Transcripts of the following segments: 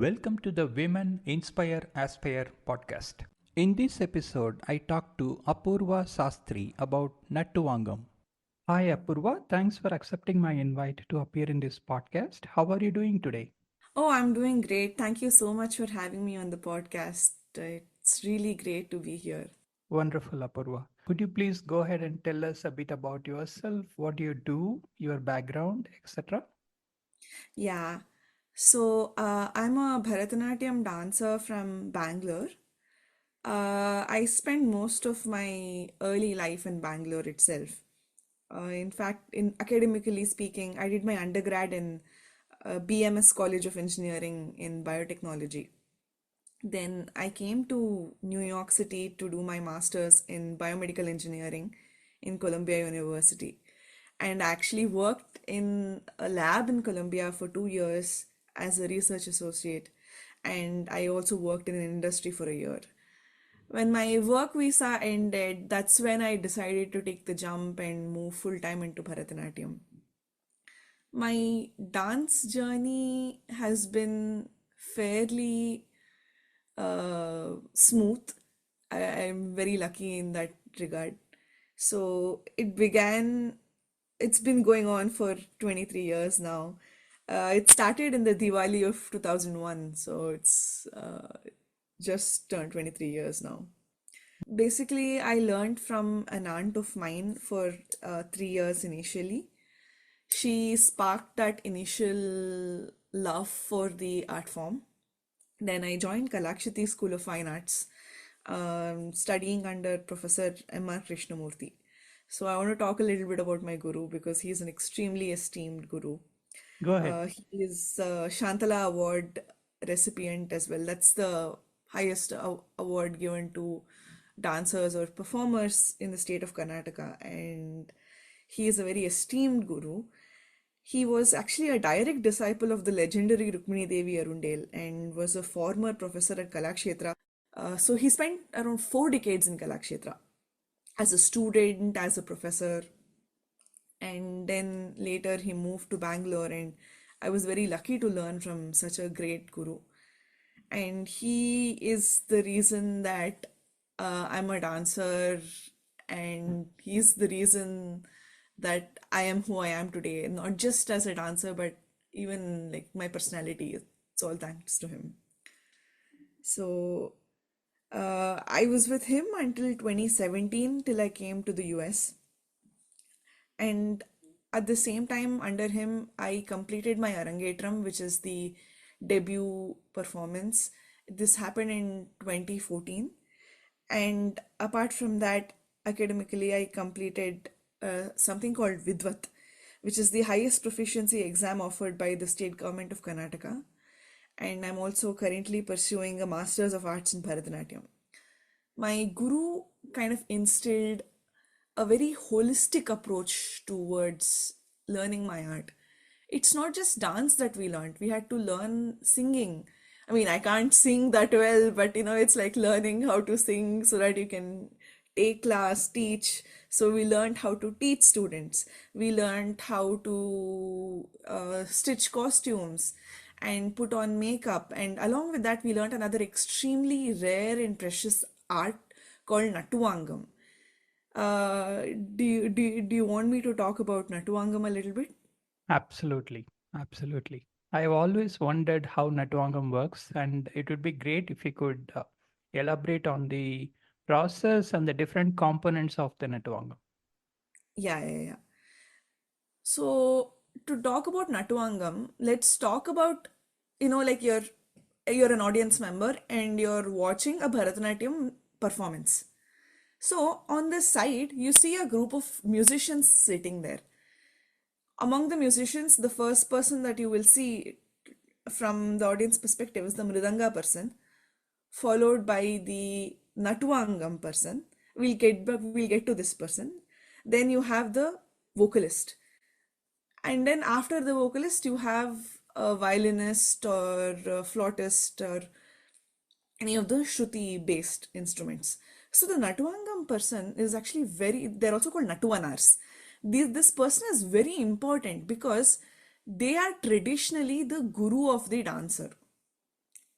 Welcome to the Women Inspire Aspire podcast. In this episode, I talked to Apoorva Sastry about Nattuvangam. Hi Apoorva, thanks for accepting my invite to appear in this podcast. How are you doing today? Oh, I'm doing great. Thank you so much for having me on the podcast. It's really great to be here. Wonderful, Apoorva. Could you please go ahead and tell us a bit about yourself, what you do, your background, etc.? Yeah. I'm a Bharathanatyam dancer from Bangalore. I spent most of my early life in Bangalore itself. In fact, in academically speaking, I did my undergrad in BMS College of Engineering in Biotechnology. Then I came to New York City to do my master's in biomedical engineering in Columbia University. And I actually worked in a lab in Columbia for 2 years as a research associate. And I also worked in an industry for a year. When my work visa ended, that's when I decided to take the jump and move full time into Bharatanatyam. My dance journey has been fairly smooth. I'm very lucky in that regard. So it's been going on for 23 years now. It started in the Diwali of 2001, so it's just turned 23 years now. Basically, I learned from an aunt of mine for 3 years initially. She sparked that initial love for the art form. Then I joined Kalakshiti School of Fine Arts, studying under Professor M.R. Krishnamurthy. So I want to talk a little bit about my guru because he is an extremely esteemed guru. Go ahead. He is a Shantala Award recipient as well. That's the highest award given to dancers or performers in the state of Karnataka. And he is a very esteemed guru. He was actually a direct disciple of the legendary Rukmini Devi Arundel and was a former professor at Kalakshetra. So he spent around 4 decades in Kalakshetra as a student, as a professor, and then later he moved to Bangalore. And I was very lucky to learn from such a great guru. And he is the reason that I'm a dancer, and he's the reason that I am who I am today, not just as a dancer, but even like my personality. It's all thanks to him. So I was with him until 2017 till I came to the US. And at the same time, under him, I completed my Arangetram, which is the debut performance. This happened in 2014. And apart from that, academically, I completed something called Vidvat, which is the highest proficiency exam offered by the state government of Karnataka. And I'm also currently pursuing a Masters of Arts in Bharatanatyam. My guru kind of instilled a very holistic approach towards learning my art. It's not just dance that we learned, we had to learn singing. I mean, I can't sing that well, but it's like learning how to sing so that you can take class, teach. So we learned how to teach students. We learned how to stitch costumes and put on makeup. And along with that, we learned another extremely rare and precious art called Nattuvangam. Do you want me to talk about Nattuvangam a little bit? Absolutely. Absolutely. I have always wondered how Nattuvangam works, and it would be great if you could elaborate on the process and the different components of the Nattuvangam. Yeah, yeah, yeah. So to talk about Nattuvangam, let's talk about, like you're an audience member and you're watching a Bharatanatyam performance. So on the side, you see a group of musicians sitting there. Among the musicians, the first person that you will see from the audience perspective is the Mridanga person, followed by the Nattuvangam person. We'll get to this person. Then you have the vocalist, and then after the vocalist, you have a violinist or a flautist or any of the Shruti based instruments. So the Nattuvangam person is actually they're also called Nattuvanars. This person is very important because they are traditionally the guru of the dancer.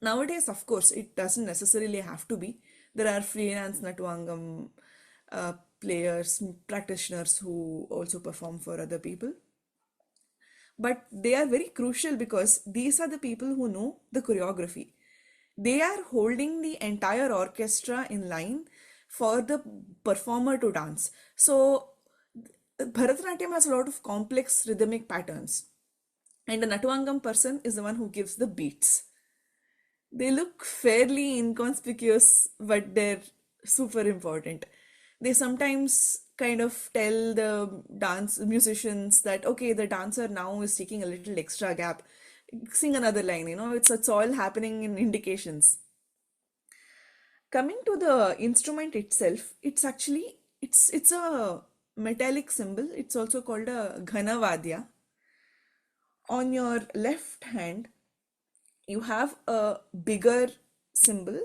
Nowadays, of course, it doesn't necessarily have to be. There are freelance Nattuvangam players, practitioners who also perform for other people. But they are very crucial because these are the people who know the choreography. They are holding the entire orchestra in line for the performer to dance. So, Bharatanatyam has a lot of complex rhythmic patterns, and the Nattuvangam person is the one who gives the beats. They look fairly inconspicuous, but they're super important. They sometimes kind of tell the dance musicians that, okay, the dancer now is taking a little extra gap. Sing another line, it's all happening in indications. Coming to the instrument itself, it's a metallic cymbal. It's also called a ghanavadya. On your left hand, you have a bigger cymbal.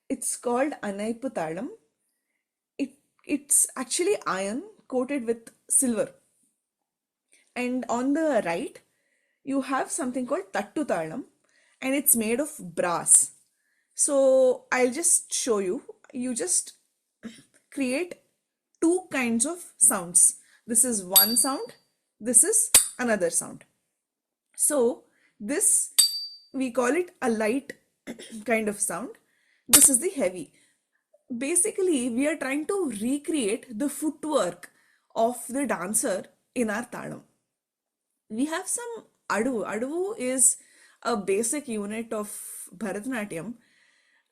It's called Anaiputalam. It's actually iron coated with silver. And on the right, you have something called Tattutalam, and it's made of brass. So I'll just show you. You just create two kinds of sounds. This is one sound, this is another sound. So this, we call it a light kind of sound. This is the heavy. Basically, we are trying to recreate the footwork of the dancer in our talam. We have some adu. Adu is a basic unit of Bharatanatyam,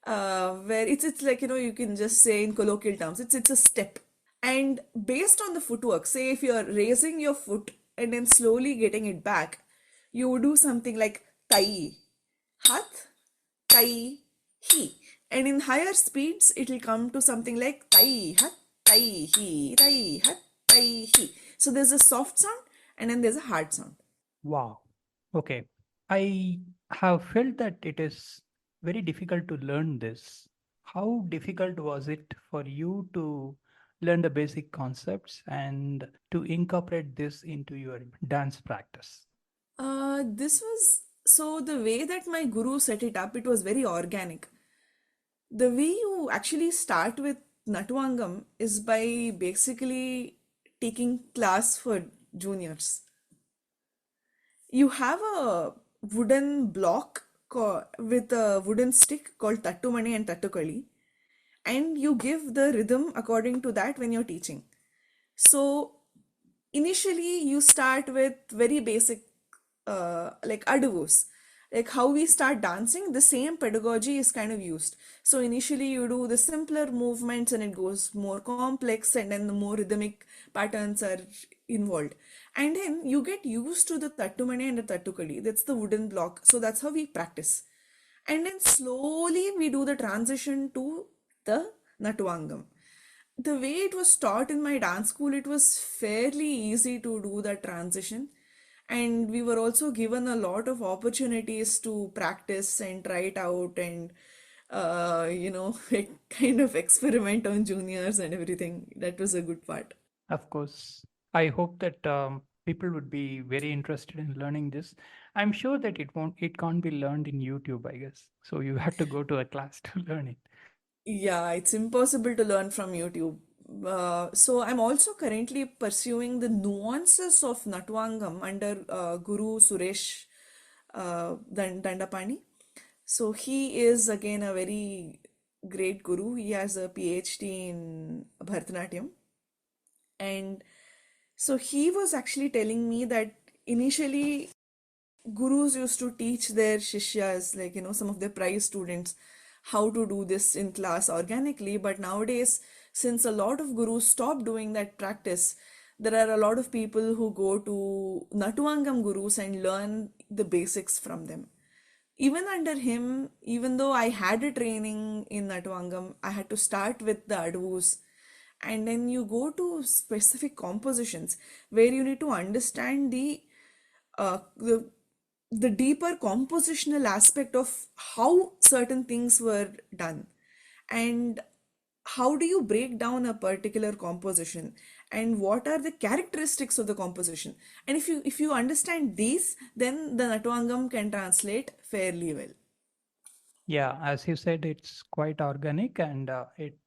where it's like, you can just say in colloquial terms, it's a step. And based on the footwork, say if you're raising your foot and then slowly getting it back, you would do something like tai, hat, tai, he. And in higher speeds, it will come to something like tai, hat, tai, he, tai, hat, tai, he. So there's a soft sound and then there's a hard sound. Wow. Okay. I have felt that it is very difficult to learn this. How difficult was it for you to learn the basic concepts and to incorporate this into your dance practice? This was so the way that my guru set it up, it was very organic. The way you actually start with Nattuvangam is by basically taking class for juniors. You have a wooden block with a wooden stick called Tattumani and Tattukali, and you give the rhythm according to that when you're teaching. So initially you start with very basic like aduvus, like how we start dancing, the same pedagogy is kind of used. So initially you do the simpler movements and it goes more complex, and then the more rhythmic patterns are involved, and then you get used to the tattumani and the tattukali. That's the wooden block, so that's how we practice. And then slowly we do the transition to the Nattuvangam. The way it was taught in my dance school, it was fairly easy to do that transition. And we were also given a lot of opportunities to practice and try it out and, kind of experiment on juniors and everything. That was a good part. Of course, I hope that people would be very interested in learning this. I'm sure that it can't be learned in YouTube, I guess. So you have to go to a class to learn it. Yeah, it's impossible to learn from YouTube. So I'm also currently pursuing the nuances of Nattuvangam under Guru Suresh Dandapani. So he is again a very great guru. He has a PhD in Bharatanatyam. And so he was actually telling me that initially gurus used to teach their shishyas, like, some of their prize students, how to do this in class organically. But nowadays, since a lot of gurus stopped doing that practice, there are a lot of people who go to Nattuvangam gurus and learn the basics from them. Even under him, even though I had a training in Nattuvangam, I had to start with the advus, and then you go to specific compositions where you need to understand uh, the the deeper compositional aspect of how certain things were done, and how do you break down a particular composition, and what are the characteristics of the composition. And if you understand these, then the Nattuvangam can translate fairly well. Yeah, as you said, it's quite organic and it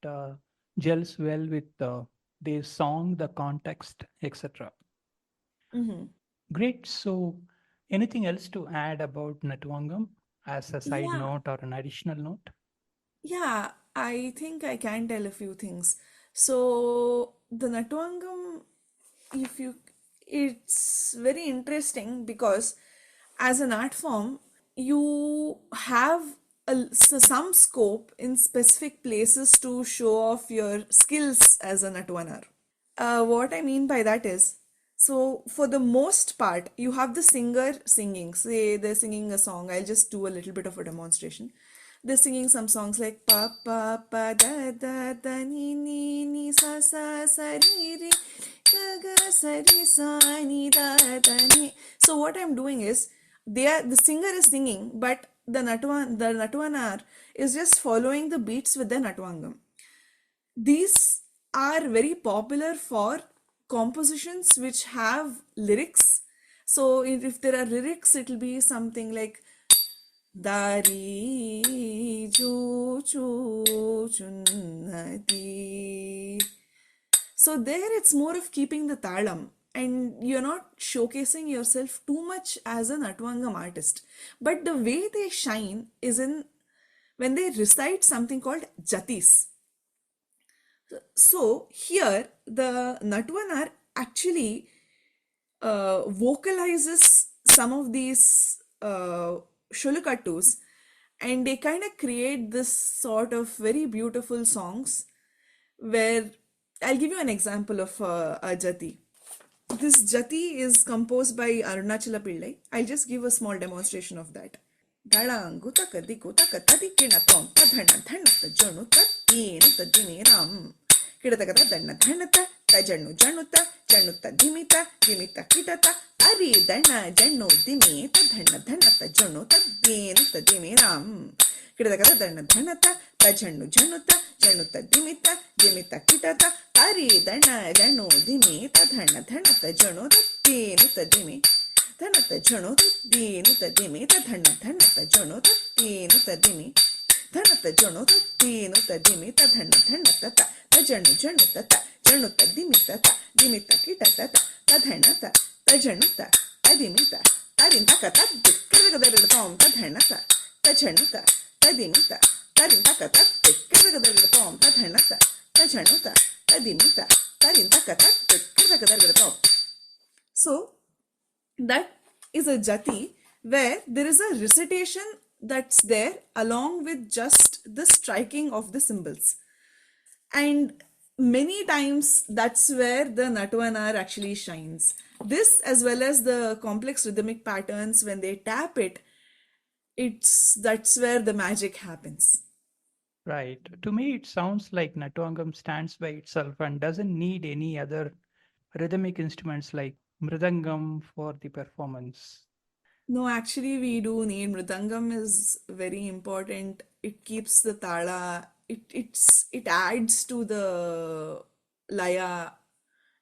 gels well with the song, the context, etc. Hmm. Great. So, anything else to add about Nattuvangam as a side Yeah, note or an additional note? yeah, I think I can tell a few things. So the Nattuvangam, if you, it's very interesting because as an art form, you have some scope in specific places to show off your skills as a Natwanar. What I mean by that is, so for the most part, you have the singer singing. Say they're singing a song. I'll just do a little bit of a demonstration. They're singing some songs like pa pa pa da da da ni sa sa sa re ga ga sa re sa ni da da ni. So what I'm doing is, the singer is singing, but the Natwanar is just following the beats with the Natvangam. These are very popular for compositions which have lyrics. So if there are lyrics, it'll be something like Dari Ju Chu Chunnati. So there it's more of keeping the talam and you're not showcasing yourself too much as an Atvangam artist. But the way they shine is in when they recite something called jatis. So here the Natwanar actually vocalizes some of these shulukattus and they kind of create this sort of very beautiful songs where I'll give you an example of a jati. This jati is composed by Arunachala Pillai. I'll just give a small demonstration of that. Dalangu takadiku takatadikina tom tadhana dhanata jonu tatinu tadimiram. Kidatakata dhanna dhanata tajanu januta januta dimita dimita kidata ari dhanna janu dimita dhanna dhanata jonu tadinu tadimiram. Kidatakata dhanna dhanata tajanu januta januta dimita dimita kidata ari dhanna janu dimita dhanna dhanata jonu tadinu tadimi. Dhanata jano tadinu tadimi tadhana dhanata jano tadinu tadimi dhanata jano tadinu tadimi tadhana dhanata ta tajanu janu tata janu tadimi tata dimita kita tata tadhanata tajanuta tadimita tarinta kata dikkirgadar tom tadhanata tajanuta tadimita tarinta kata dikkirgadar tom tadhanata tajanuta tadimita tarinta kata dikkirgadar tom. So that is a jati where there is a recitation that's there along with just the striking of the cymbals. And many times that's where the Natwanar actually shines. This, as well as the complex rhythmic patterns, when they tap it, that's where the magic happens. Right. To me, it sounds like Nattuvangam stands by itself and doesn't need any other rhythmic instruments like Mridangam for the performance. No, actually, we do need Mridangam is very important. It keeps the tala. It adds to the laya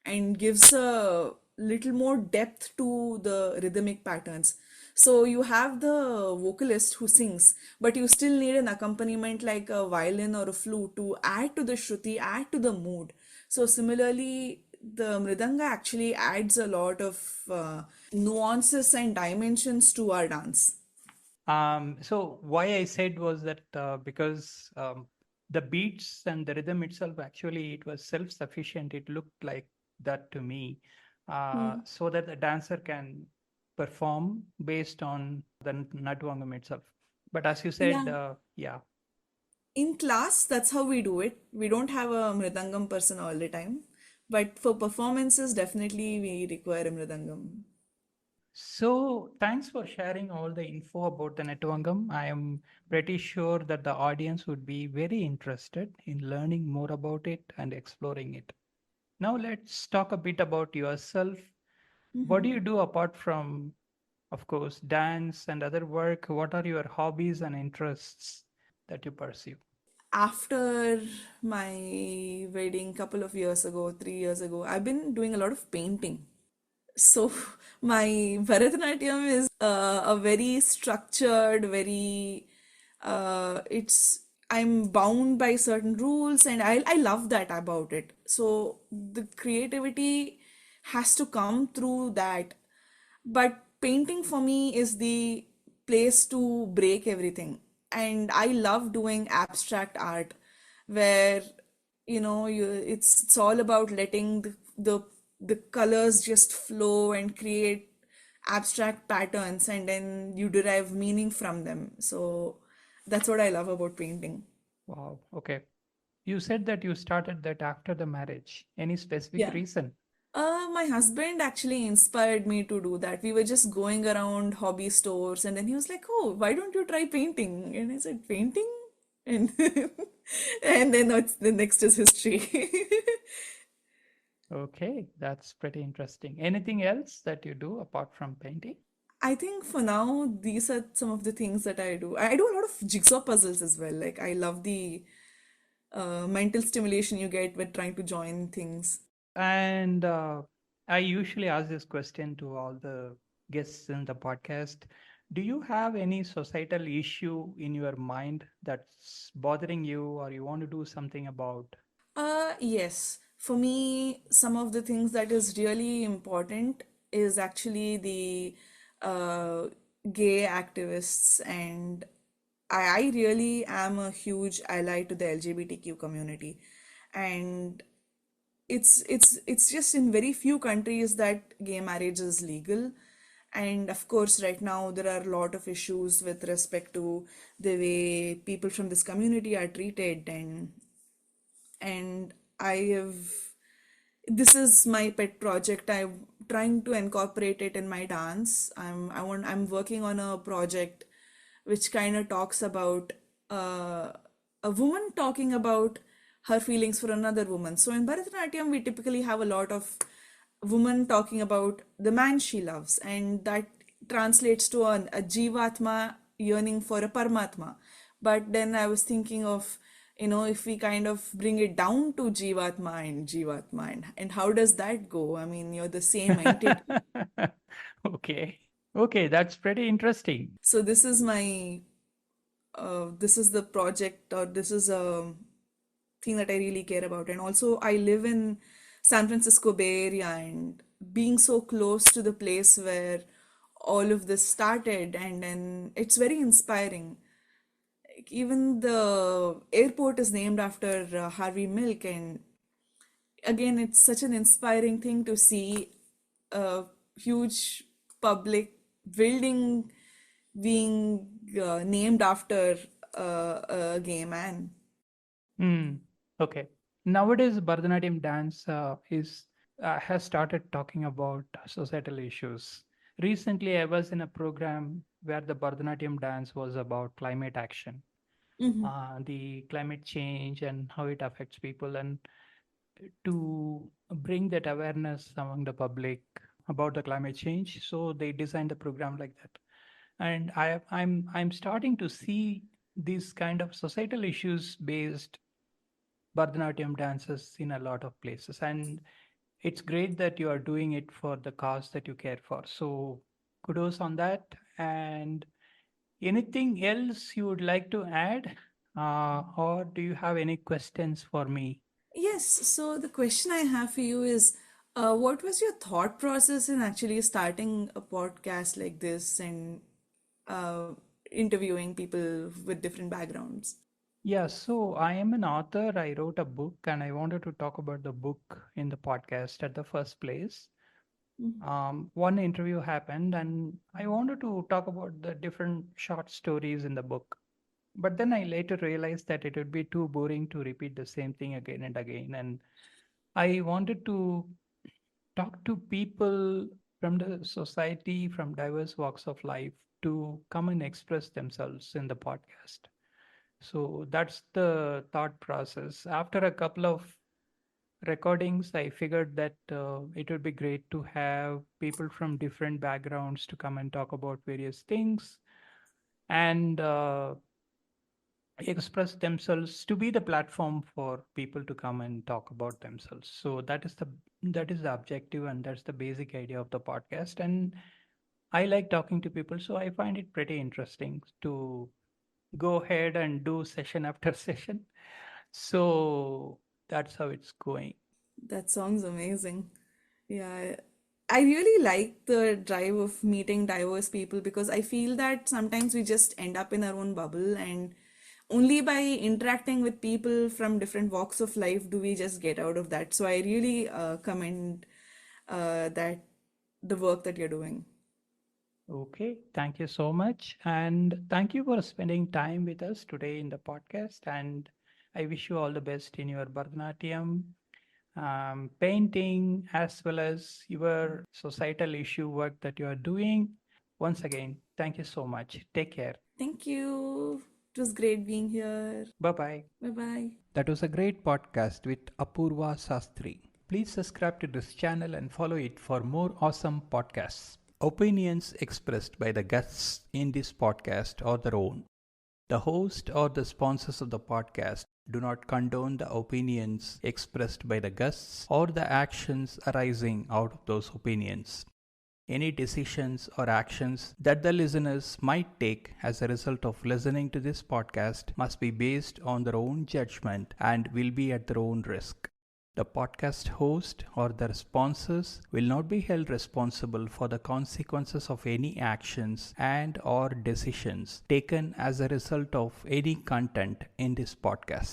and gives a little more depth to the rhythmic patterns. So you have the vocalist who sings, but you still need an accompaniment like a violin or a flute to add to the shruti, add to the mood. So similarly, the mridanga actually adds a lot of nuances and dimensions to our dance. So why I said was that because the beats and the rhythm itself actually it was self-sufficient. It looked like that to me, Hmm. so that the dancer can perform based on the Nattuvangam itself. But as you said, Yeah. yeah, In class, that's how we do it. We don't have a mridangam person all the time, but for performances, definitely we require a mridangam. so thanks for sharing all the info about the Nattuvangam. I am pretty sure that the audience would be very interested in learning more about it and exploring it. Now let's talk a bit about yourself. What do you do apart from, of course, dance and other work? What are your hobbies and interests that you pursue? After my wedding, couple of years ago, 3 years ago, I've been doing a lot of painting. So my Bharatanatyam is a very structured, very It's I'm bound by certain rules, and I love that about it. So the creativity has to come through that. But painting for me is the place to break everything. And I love doing abstract art where, it's all about letting the colors just flow and create abstract patterns, and then you derive meaning from them. So that's what I love about painting. Wow. Okay. You said that you started that after the marriage. Any specific Yeah. reason? My husband actually inspired me to do that. We were just going around hobby stores, and then he was like, "Oh, why don't you try painting?" And I said, "Painting?" And and then what's the next is history. Okay, that's pretty interesting. Anything else that you do apart from painting? I think for now, these are some of the things that I do. I do a lot of jigsaw puzzles as well. Like, I love the mental stimulation you get with trying to join things. And I usually ask this question to all the guests in the podcast. Do you have any societal issue in your mind that's bothering you or you want to do something about? Yes. For me, some of the things that is really important is actually the uh, gay activists, and I really am a huge ally to the LGBTQ community, and it's just in very few countries that gay marriage is legal. And of course, right now there are a lot of issues with respect to the way people from this community are treated, and I have this is my pet project. I'm trying to incorporate it in my dance. I'm working on a project which kind of talks about uh, a woman talking about her feelings for another woman. So in Bharatanatyam, we typically have a lot of woman talking about the man she loves, and that translates to a jivatma yearning for a paramatma. But then I was thinking of, if we kind of bring it down to jivatma, and how does that go? I mean, you're the same entity. Okay. Okay, that's pretty interesting. So this is the project, or this is a thing that I really care about. And also, I live in San Francisco Bay Area, and being so close to the place where all of this started, and then it's very inspiring. Like, even the airport is named after Harvey Milk, and again, it's such an inspiring thing to see a huge public building being named after a gay man. Hmm. Okay. Nowadays, Bharatanatyam dance is has started talking about societal issues. Recently, I was in a program where the Bharatanatyam dance was about climate action, Hmm. the climate change and how it affects people, and to bring that awareness among the public about the climate change. So they designed the program like that, and I'm starting to see these kind of societal issues based Bharatanatyam dances in a lot of places. And it's great that you are doing it for the cause that you care for. So kudos on that. And anything else you would like to add? Or do you have any questions for me? Yes, so the question I have for you is, what was your thought process in actually starting a podcast like this and uh, interviewing people with different backgrounds? Yeah, so I am an author. I wrote a book and I wanted to talk about the book in the podcast at the first place. One interview happened and I wanted to talk about the different short stories in the book. But then I later realized that it would be too boring to repeat the same thing again and again. And I wanted to talk to people from the society, from diverse walks of life, to come and express themselves in the podcast. So that's the thought process. After a couple of recordings, I figured that it would be great to have people from different backgrounds to come and talk about various things. And express themselves, to be the platform for people to come and talk about themselves. So that is the objective, and that's the basic idea of the podcast. And I like talking to people, so I find it pretty interesting to go ahead and do session after session. So that's how it's going. That sounds amazing. Yeah, I really like the drive of meeting diverse people because I feel that sometimes we just end up in our own bubble, and only by interacting with people from different walks of life do we just get out of that. So I really commend that the work that you're doing. Okay, thank you so much. And thank you for spending time with us today in the podcast. And I wish you all the best in your Bharatanatyam, painting, as well as your societal issue work that you are doing. Once again, thank you so much. Take care. Thank you. It was great being here. Bye bye. Bye bye. That was a great podcast with Apoorva Sastry. Please subscribe to this channel and follow it for more awesome podcasts. Opinions expressed by the guests in this podcast are their own. The host or the sponsors of the podcast do not condone the opinions expressed by the guests or the actions arising out of those opinions. Any decisions or actions that the listeners might take as a result of listening to this podcast must be based on their own judgment and will be at their own risk. The podcast host or their sponsors will not be held responsible for the consequences of any actions and or decisions taken as a result of any content in this podcast.